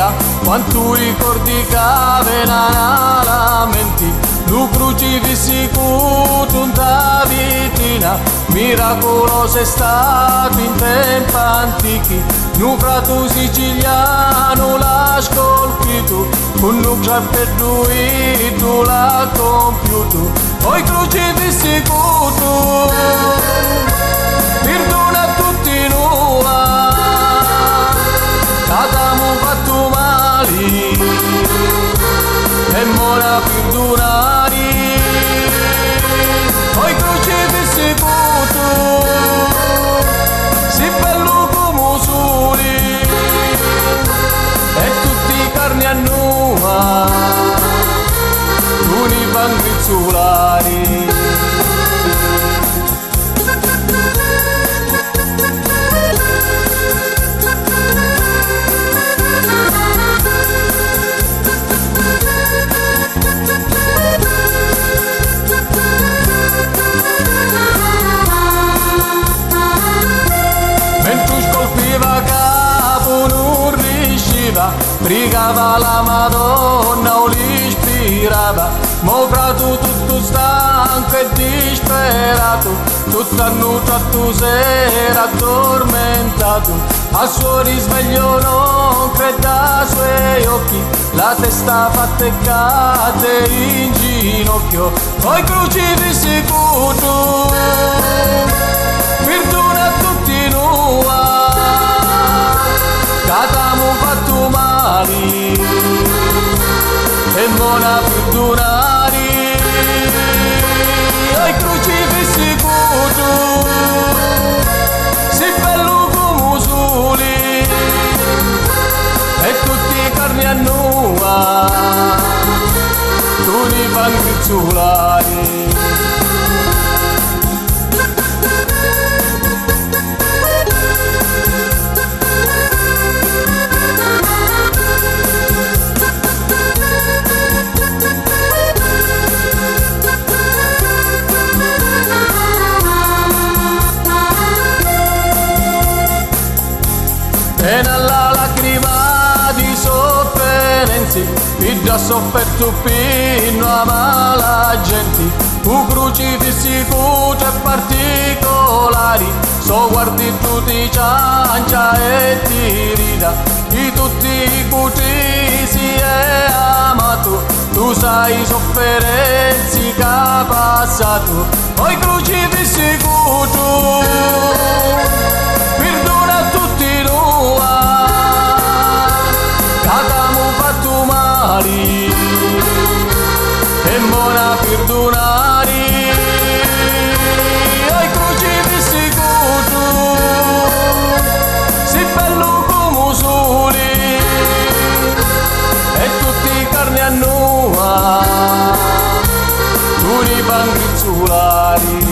domenica, quanto ricordi che venano la mente, lu crocifissi con tutta vitina, miracoloso è stato in tempi antichi, nu fratu siciliano l'ha scolpito, con un ciappetto l'ha compiuto, poi crocifissi con tu, perdona a tutti noi, che t'abbiamo fatto male, e mora perdonare, poi crocifissi con tu, si bello come soli, e tutti carni a nuova, tu ne pangrizzolari. Pregava la Madonna o l'ispirava, mo fratu tutto stanco e disperato, tutta notte tu sera addormentato, a suo risveglio non creda ai suoi occhi, la testa fatta e cade in ginocchio, poi crocifissi con tu, perdona a tutti noi, che t'abbiamo fatto male, e buona perdonare, ai crocifissi con tu, si bello come soli, e tutti carni a nuova, tu ne pangrizzolari. E nella lacrima di sofferenze, il già sofferto fino a mala gente, un crocifissi cuce particolari, so guardi tutti ciancia e ti rida, di tutti i cucisi è amato, tu sai sofferenze che ha passato, poi crocifissi cuce, perdona a tutti noi, che t'abbiamo fatto male, e buona perdonare, ai crocifissi con tu, si bello come soli, e tutti carni a nuova, tu ne pangrizzolari.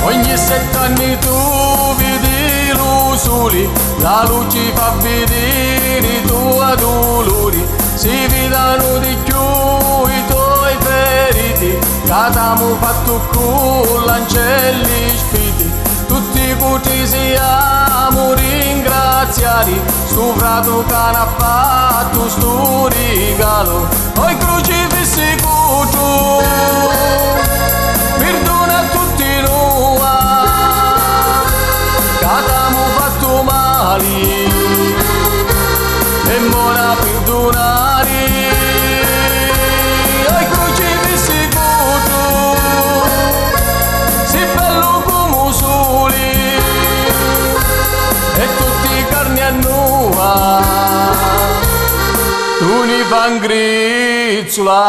Ogni 7 anni tu vedi l'usuli, la luce fa vedere i tuoi dolori, si vedono di più i tuoi feriti, che t'abbiamo fatto con l'ancelli spiti, tutti tutti siamo ringraziati, sto fratello che ha fatto sto regalo, poi crocifissi con tu, perdona a tutti noi, che abbiamo fatto male, e buona perdonare, ai crocifissi con tu, sei bello come soli, e tutti carni a nuova, tu ne fai grizzolare.